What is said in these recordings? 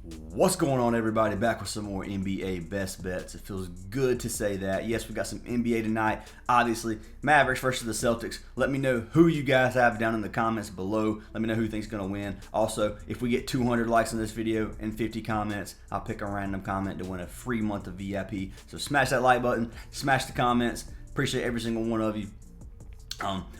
What's going on, everybody? Back with some more NBA best bets. It feels good to say that. Yes, we got some NBA tonight. Obviously, Mavericks versus the Celtics. Let me know who you guys have down in the comments below. Let me know who you think's going to win. Also, if we get 200 likes on this video and 50 comments, I'll pick a random comment to win a free month of VIP. So smash that like button, smash the comments. Appreciate every single one of you.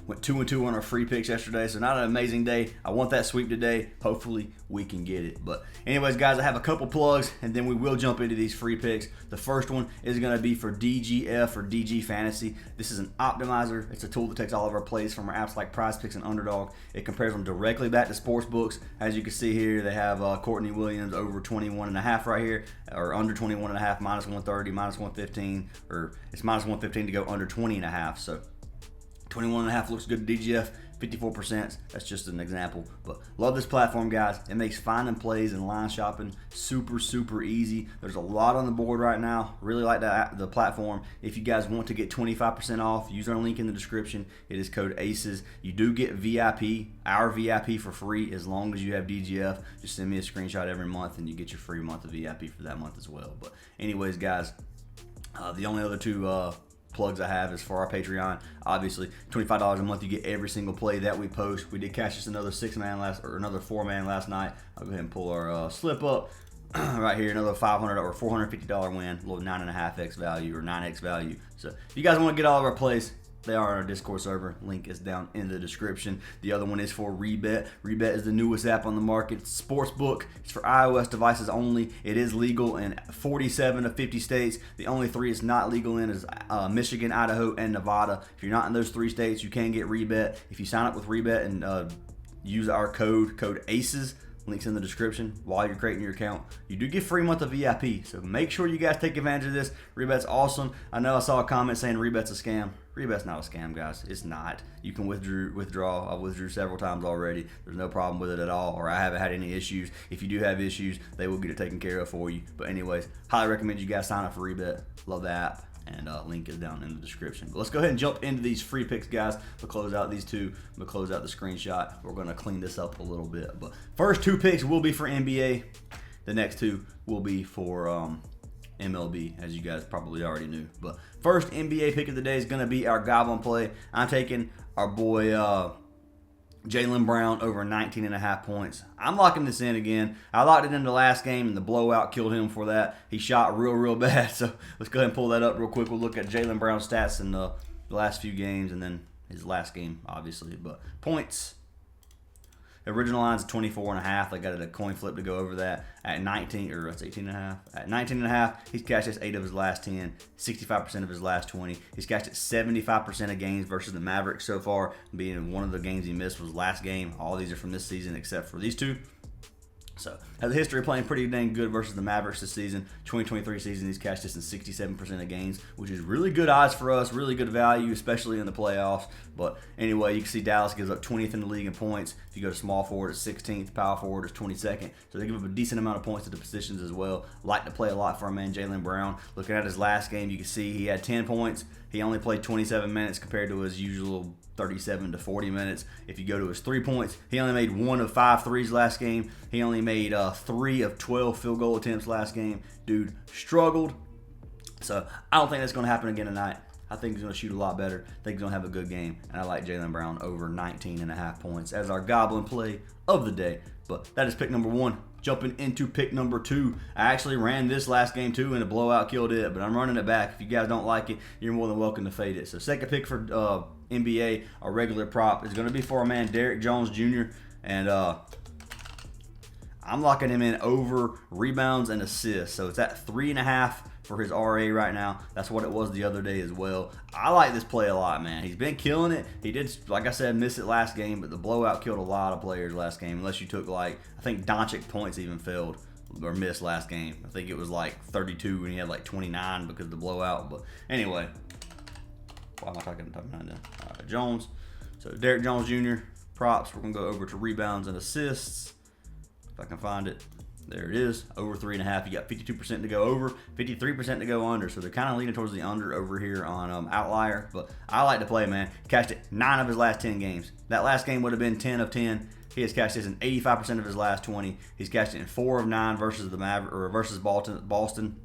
Went 2-2 on our free picks yesterday, so not an amazing day. I want that sweep today. Hopefully we can get it. But anyways, guys, I have a couple plugs, and then we will jump into these free picks. The first one is going to be for DGF or DG Fantasy. This is an optimizer. It's a tool that takes all of our plays from our apps like Prizepicks and UNDERDOG. It compares them directly back to sports books. As you can see here, they have Courtney Williams over 21.5 right here, or under 21.5, minus 130, minus 115, or it's minus 115 to go under 20.5. So 21.5 looks good to DGF, 54%. That's just an example. But love this platform, guys. It makes finding plays and line shopping super, super easy. There's a lot on the board right now. Really like the platform. If you guys want to get 25% off, use our link in the description. It is code ACES. You do get VIP, our VIP for free as long as you have DGF. Just send me a screenshot every month and you get your free month of VIP for that month as well. But anyways, guys, the only other two plugs I have is for our Patreon. Obviously, $25 a month, you get every single play that we post. We did cash just another another 4-man last night. I'll go ahead and pull our slip up right here. Another $500 or $450 win, a little 9.5x value or 9x value. So if you guys want to get all of our plays, they are on our Discord server. Link is down in the description. The other one is for Rebet. Rebet is the newest app on the market. It's a sports book. It's for iOS devices only. It is legal in 47 of 50 states. The only 3 it's not legal in is Michigan, Idaho, and Nevada. If you're not in those 3 states, you can get Rebet. If you sign up with Rebet and use our code ACES, links in the description while you're creating your account, you do get free month of VIP. So make sure you guys take advantage of this. Rebet's awesome. I know I saw a comment saying Rebet's a scam. Rebet's not a scam, guys. It's not. You can withdraw. I've withdrew several times already. There's no problem with it at all, or I haven't had any issues. If you do have issues, they will get it taken care of for you. But anyways, highly recommend you guys sign up for Rebet. Love the app. And link is down in the description. But let's go ahead and jump into these free picks, guys. We'll close out these two. We'll close out the screenshot. We're going to clean this up a little bit. But first 2 picks will be for NBA. The next 2 will be for MLB, as you guys probably already knew. But first NBA pick of the day is going to be our Goblin play. I'm taking our boy Jaylen Brown over 19.5 points. I'm locking this in again. I locked it in the last game, and the blowout killed him for that. He shot real bad. So let's go ahead and pull that up real quick. We'll look at Jaylen Brown's stats in the last few games, and then his last game, obviously. But points. Original line's 24.5. I got it a coin flip to go over that at 19, or that's 18.5. At 19.5, he's cashed just 8 of his last 10, 65% of his last 20. He's cashed at 75% of games versus the Mavericks so far, being one of the games he missed was last game. All these are from this season except for these 2. So, has a history of playing pretty dang good versus the Mavericks this season. 2023 season, he's cashed this in 67% of games, which is really good odds for us, really good value, especially in the playoffs. But anyway, you can see Dallas gives up 20th in the league in points. If you go to small forward, it's 16th. Power forward is 22nd. So they give up a decent amount of points to the positions as well. Like to play a lot for our man Jaylen Brown. Looking at his last game, you can see he had 10 points. He only played 27 minutes compared to his usual 37 to 40 minutes. If you go to his 3 points, he only made 1 of 5 threes last game. He only made 3 of 12 field goal attempts last game. Dude struggled. So I don't think that's going to happen again tonight. I think he's going to shoot a lot better. I think he's going to have a good game. And I like Jaylen Brown over 19.5 points as our Goblin play of the day. But that is pick number 1. Jumping into pick number 2. I actually ran this last game too, and a blowout killed it, but I'm running it back. If you guys don't like it, you're more than welcome to fade it. So second pick for NBA, our regular prop, is going to be for our man Derrick Jones Jr. And I'm locking him in over rebounds and assists. So it's at 3.5 for his RA right now. That's what it was the other day as well. I like this play a lot, man. He's been killing it. He did, like I said, miss it last game, but the blowout killed a lot of players last game, unless you took, like, I think Doncic points even failed or missed last game. I think it was like 32 and he had like 29 because of the blowout. But anyway, why am I talking about that? Jones. So Derrick Jones Jr. props. We're going to go over to rebounds and assists. If I can find it. There it is, over 3.5. You got 52% to go over, 53% to go under. So they're kind of leaning towards the under over here on OUTLIER. But I like to play, man. Cashed it 9 of his last 10 games. That last game would have been 10 of 10. He has cashed this in 85% of his last 20. He's cashed it in 4 of 9 versus the versus Boston.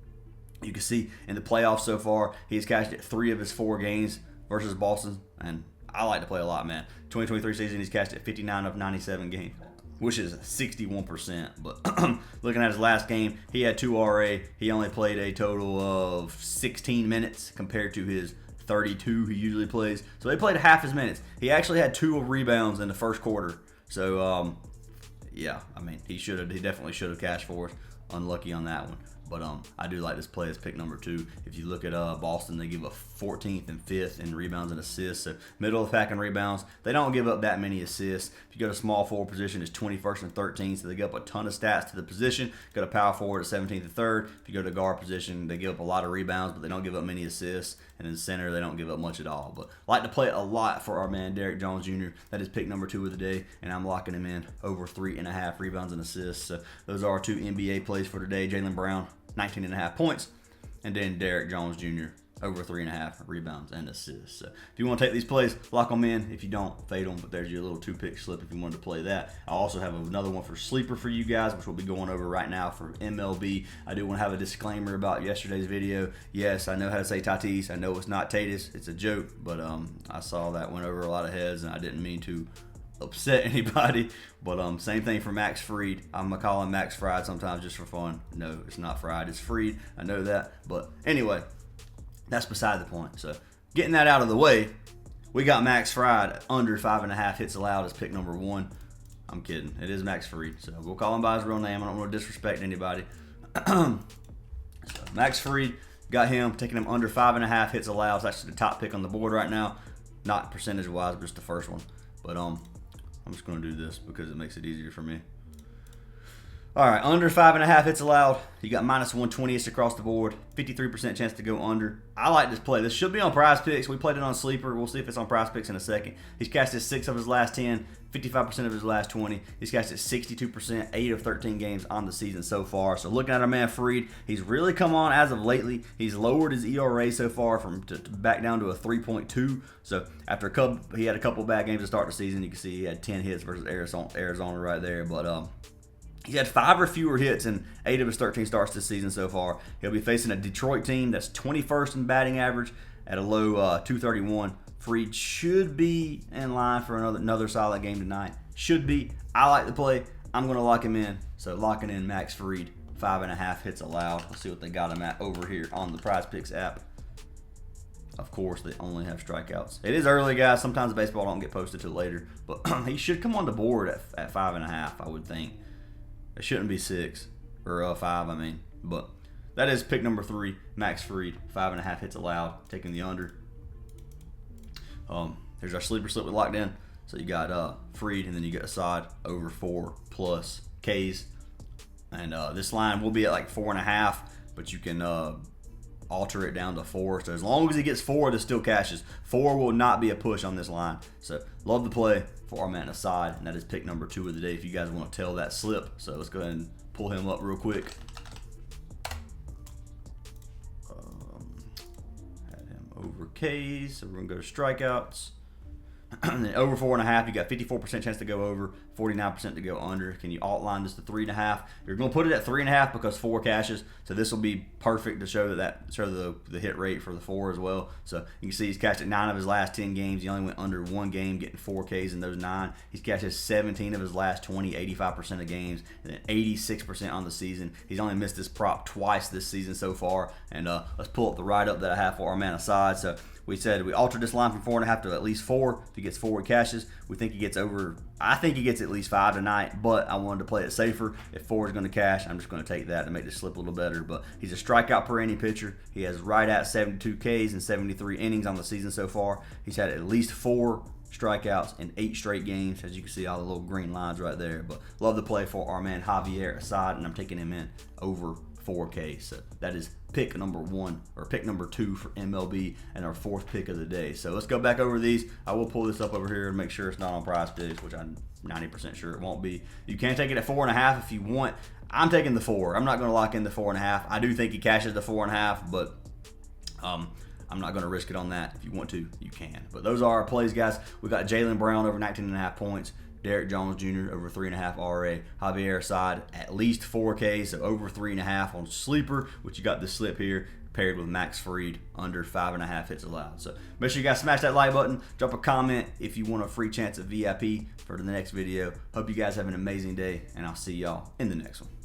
You can see in the playoffs so far, he has cashed it 3 of his 4 games versus Boston. And I like to play a lot, man. 2023 season, he's cashed it 59 of 97 games, which is 61%. But looking at his last game, he had 2 RA. He only played a total of 16 minutes compared to his 32 he usually plays. So he played half his minutes. He actually had 2 rebounds in the first quarter. So, yeah, I mean, he definitely should have cashed for us. Unlucky on that one. But I do like this play as pick number 2. If you look at Boston, they give up 14th and 5th in rebounds and assists. So middle of the pack in rebounds. They don't give up that many assists. If you go to small forward position, it's 21st and 13th. So they give up a ton of stats to the position. Go to power forward at 17th and 3rd. If you go to guard position, they give up a lot of rebounds, but they don't give up many assists. And in center, they don't give up much at all. But I like to play a lot for our man, Derrick Jones Jr. That is pick number 2 of the day. And I'm locking him in over 3.5 rebounds and assists. So those are our 2 NBA plays for today. Jaylen Brown, 19.5 points, and then Derrick Jones Jr. over 3.5 rebounds and assists. So if you want to take these plays, lock them in. If you don't, fade them. But there's your little 2-pick slip if you wanted to play that. I also have another one for sleeper for you guys, which we'll be going over right now for MLB. I do want to have a disclaimer about yesterday's video. Yes, I know how to say Tatis. I know it's not Tatis. It's a joke, but I saw that went over a lot of heads, and I didn't mean to upset anybody. But same thing for Max Fried. I'm gonna call him Max Fried sometimes just for fun. No, it's not Fried, it's Fried. I know that. But anyway, that's beside the point. So getting that out of the way, we got Max Fried under 5.5 hits allowed as pick number 1. I'm kidding. It is Max Fried. So we'll call him by his real name. I don't want to disrespect anybody. So Max Fried, got him, taking him under 5.5 hits allowed. It's actually the top pick on the board right now. Not percentage wise, but just the first one. But I'm just going to do this because it makes it easier for me. All right, under 5.5 hits allowed. You got minus 120 across the board. 53% chance to go under. I like this play. This should be on Prizepicks. We played it on Sleeper. We'll see if it's on Prizepicks in a second. He's cashed it 6 of his last 10, 55% of his last 20. He's cashed it 62%, 8 of 13 games on the season so far. So looking at our man Fried, he's really come on as of lately. He's lowered his ERA so far to back down to a 3.2. So after he had a couple bad games to start the season. You can see he had 10 hits versus Arizona right there. But he's had 5 or fewer hits in 8 of his 13 starts this season so far. He'll be facing a Detroit team that's 21st in batting average at a low 231. Fried should be in line for another solid game tonight. Should be. I like the play. I'm going to lock him in. So locking in Max Fried, 5.5 hits allowed. Let's see what they got him at over here on the Prizepicks app. Of course, they only have strikeouts. It is early, guys. Sometimes baseball don't get posted till later. But he should come on the board at 5.5, I would think. It shouldn't be 6 or 5, I mean. But that is pick number 3, Max Fried, 5.5 hits allowed, taking the under. There's our sleeper slip we locked in. So you got Fried, and then you got Assad over 4+ Ks. And this line will be at like 4.5, but you can alter it down to 4. So as long as he gets 4, this still cashes. 4 will not be a push on this line. So love the play for our man Assad, and that is pick number 2 of the day if you guys want to tell that slip. So let's go ahead and pull him up real quick. Had him over Ks, so we're going to go to strikeouts. And then over 4.5, you got 54% chance to go over, 49% to go under. Can you outline this to 3.5? You're going to put it at 3.5 because 4 cashes. So this will be perfect to show the hit rate for the 4 as well. So you can see he's cashed at 9 of his last 10 games. He only went under 1 game, getting 4 Ks in those 9. He's cashed at 17 of his last 20, 85% of games, and then 86% on the season. He's only missed this prop twice this season so far. And let's pull up the write-up that I have for our man Assad. So we said we altered this line from 4.5 to at least 4. If he gets 4, he cashes. We think he gets over. I think he gets at least 5 tonight, but I wanted to play it safer. If 4 is going to cash, I'm just going to take that to make this slip a little better. But he's a strikeout per inning pitcher. He has right at 72 Ks and 73 innings on the season so far. He's had at least 4 strikeouts in 8 straight games, as you can see all the little green lines right there. But love the play for our man Javier Assad, and I'm taking him in over 4K. So that is pick number 1 or pick number 2 for MLB and our 4th pick of the day. So let's go back over these. I will pull this up over here and make sure it's not on Prizepicks, which I'm 90% sure it won't be. You can take it at 4.5 if you want. I'm taking the 4. I'm not going to lock in the 4.5. I do think he cashes the 4.5, but I'm not going to risk it on that. If you want to, you can. But those are our plays, guys. We got Jaylen Brown over 19.5 points, Derek Jones Jr. over 3.5 RA. Javier Assad at least 4K, so over 3.5 on sleeper, which you got this slip here, paired with Max Fried under 5.5 hits allowed. So make sure you guys smash that like button, drop a comment if you want a free chance at VIP for the next video. Hope you guys have an amazing day, and I'll see y'all in the next one.